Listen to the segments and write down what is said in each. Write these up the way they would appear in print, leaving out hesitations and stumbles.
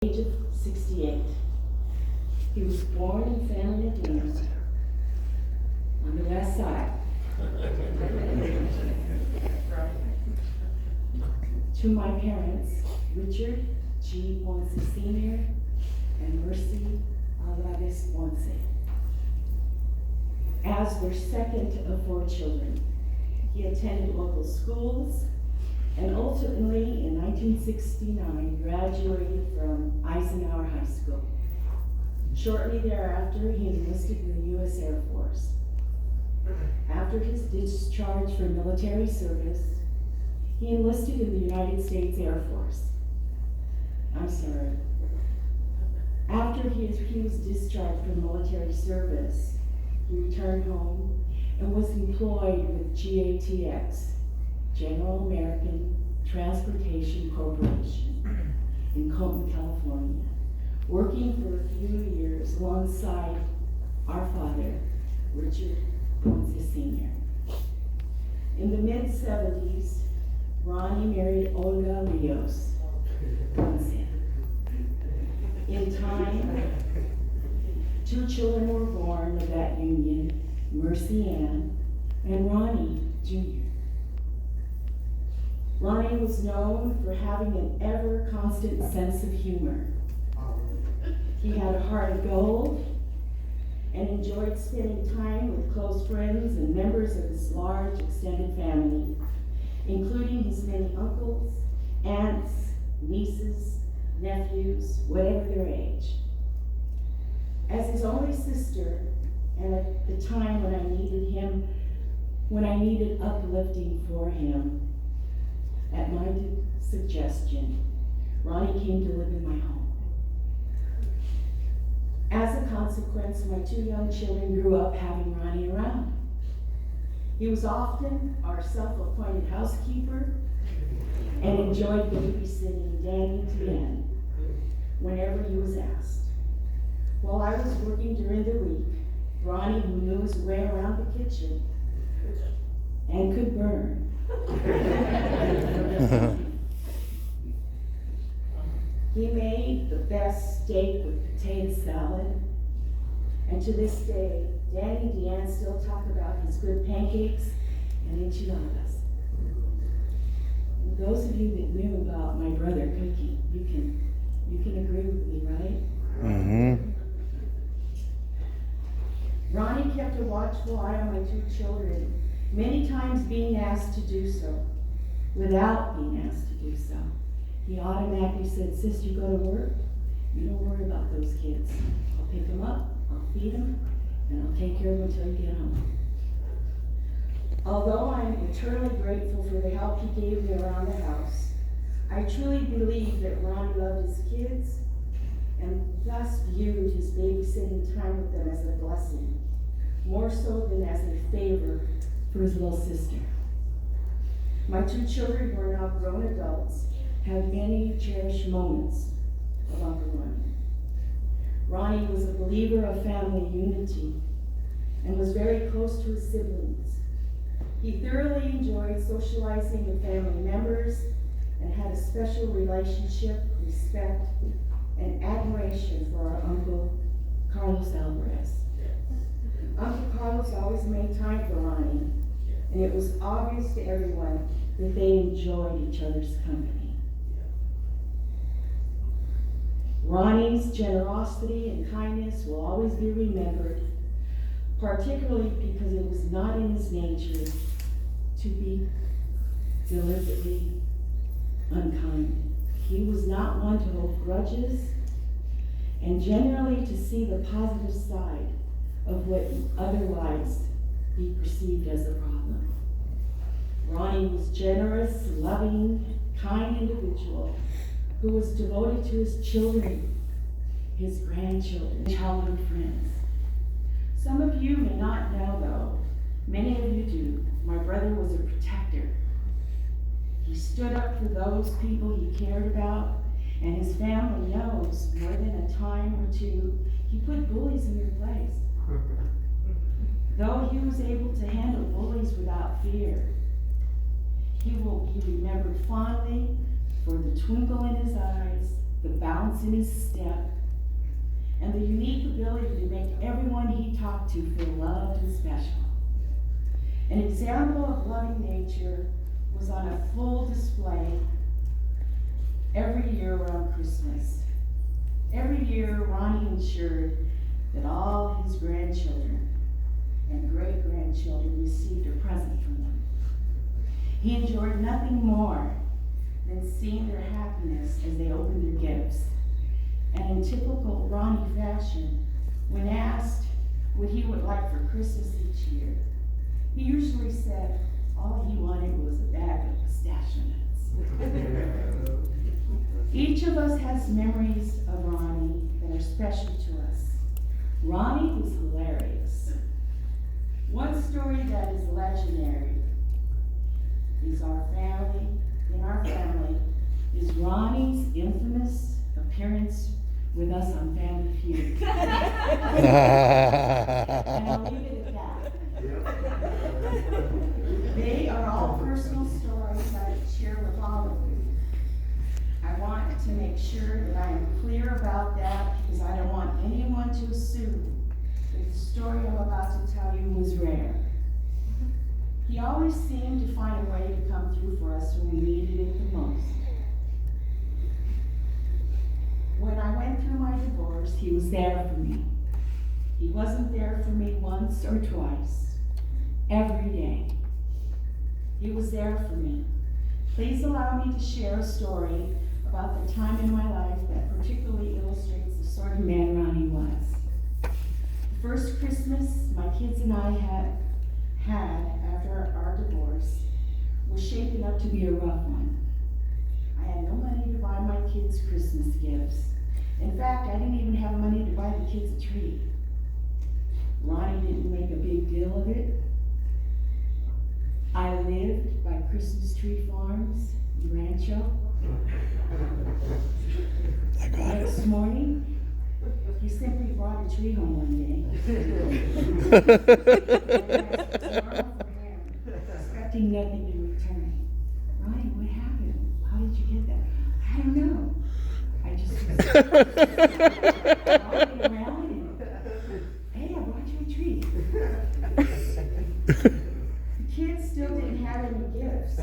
Age of 68. He was born in San Bernardino on the west side. To my parents, Richard G. Ponce Sr. and Mercy Alvarez Ponce. As their second of 4 children, he attended local schools and ultimately in 1969 graduated from Eisenhower High School. Shortly thereafter, he enlisted in the U.S. Air Force. After his discharge from military service, he enlisted in the United States Air Force. After he was discharged from military service, he returned home and was employed with GATX, General American Transportation Corporation, in Colton, California, working for a few years alongside our father, Richard Ponce Sr. In the mid-70s, Ronnie married Olga Rios Ponce. In time, 2 children were born of that union, Mercy Ann and Ronnie Jr. Ronnie was known for having an ever-constant sense of humor. He had a heart of gold and enjoyed spending time with close friends and members of his large extended family, including his many uncles, aunts, nieces, nephews, whatever their age. As his only sister, and at the time when I needed uplifting for him, at my suggestion, Ronnie came to live in my home. As a consequence, my 2 young children grew up having Ronnie around. He was often our self-appointed housekeeper and enjoyed babysitting Danny to the end whenever he was asked. While I was working during the week, Ronnie, who knew his way around the kitchen and could burn, he made the best steak with potato salad, and to this day, Danny and Deanne still talk about his good pancakes and enchiladas. And those of you that knew about my brother cooking, you can agree with me, right? Mm-hmm. Ronnie kept a watchful eye on my 2 children, many times being asked to do so, without being asked to do so. He automatically said, "Sis, you go to work, you don't worry about those kids. I'll pick them up, I'll feed them, and I'll take care of them until you get home." Although I am eternally grateful for the help he gave me around the house, I truly believe that Ronnie loved his kids and thus viewed his babysitting time with them as a blessing, more so than as a favor for his little sister. My 2 children, who are now grown adults, have many cherished moments of Uncle Ronnie. Ronnie was a believer of family unity and was very close to his siblings. He thoroughly enjoyed socializing with family members and had a special relationship, respect, and admiration for our Uncle Carlos Alvarez. Uncle Carlos always made time for Ronnie, and it was obvious to everyone that they enjoyed each other's company. Ronnie's generosity and kindness will always be remembered, particularly because it was not in his nature to be deliberately unkind. He was not one to hold grudges, and generally to see the positive side of what would otherwise be perceived as a problem. Ronnie was generous, loving, kind individual who was devoted to his children, his grandchildren, childhood friends. Some of you may not know though, many of you do, my brother was a protector. He stood up for those people he cared about, and his family knows more than a time or 2, he put bullies in their place. Though he was able to handle bullies without fear, he will be remembered fondly for the twinkle in his eyes the bounce in his step, and the unique ability to make everyone he talked to feel loved and special. An example of loving nature was on a full display every year around Christmas. Every year, Ronnie ensured that all his grandchildren and great-grandchildren received a present from him. He enjoyed nothing more than seeing their happiness as they opened their gifts. And in typical Ronnie fashion, when asked what he would like for Christmas each year, he usually said all he wanted was a bag of pistachio nuts. Each of us has memories of Ronnie that are special to us. Ronnie was hilarious. One story that is legendary is in our family, is Ronnie's infamous appearance with us on Family Feud. And I'll leave it at that. They are all personal stories I share with all of you. I want to make sure that I am clear about that because I don't want anyone to assume that the story I'm about to tell you was rare. He always seemed to find a way to come through for us when we needed it the most. When I went through my divorce, he was there for me. He wasn't there for me once or twice. Every day. He was there for me. Please allow me to share a story about the time in my life that particularly illustrates the sort of man Ronnie was. The first Christmas my kids and I had after our divorce was shaping up to be a rough one. I had no money to buy my kids Christmas gifts. In fact, I didn't even have money to buy the kids a tree. Ronnie didn't make a big deal of it. I lived by Christmas tree farms in Rancho. Next morning, he simply brought a tree home one day. Expecting nothing in return. Ronnie, what happened? How did you get that? I don't know. I just walking around and, hey, I brought you a tree. The kids still didn't have any gifts.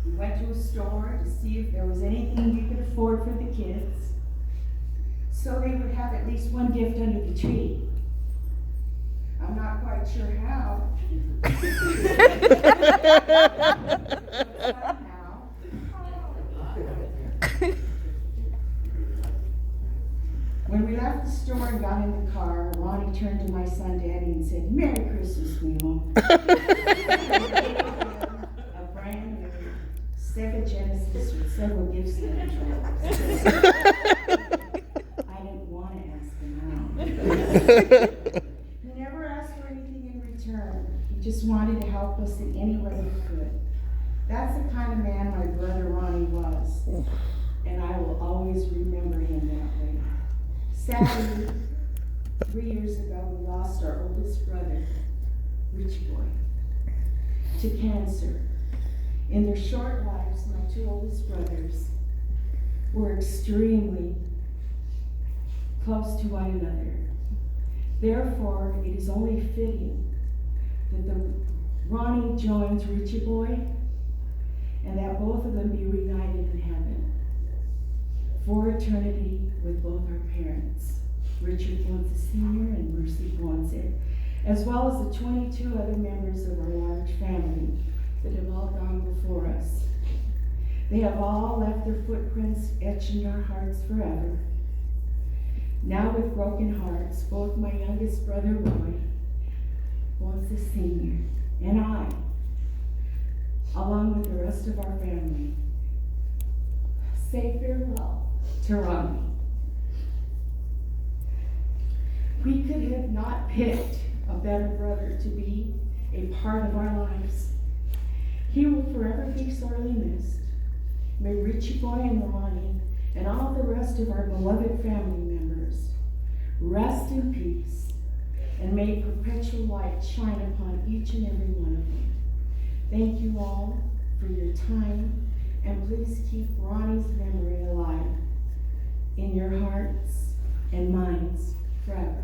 We went to a store to see if there was anything we could afford for the kids, so they would have at least one gift under the tree. I'm not quite sure how. When we left the store and got in the car, Ronnie turned to my son Daddy and said, "Merry Christmas, Mimo." A brand new Sega Genesis with several gifts in it. I didn't want to ask him out. He never asked for anything in return. He just wanted to help us in any way he could. That's the kind of man my brother Ronnie was, and I will always remember him that way. Sadly, 3 years ago, we lost our oldest brother, Richie Boy, to cancer. In their short lives, my two oldest brothers were extremely close to one another. Therefore, it is only fitting that Ronnie joins Richie Boy and that both of them be reunited in heaven for eternity with both our parents, Richard Ponce Sr. and Mercy Ponce, as well as the 22 other members of our large family that have all gone before us. They have all left their footprints etched in our hearts forever. Now with broken hearts, both my youngest brother Roy, Ponce Sr., and I, along with the rest of our family, say farewell to Ronnie. We could have not picked a better brother to be a part of our lives. He will forever be sorely missed. May Richie Boy and Ronnie and all the rest of our beloved family members rest in peace, and may perpetual light shine upon each and every one of them. Thank you all for your time, and please keep Ronnie's memory alive in your hearts and minds forever.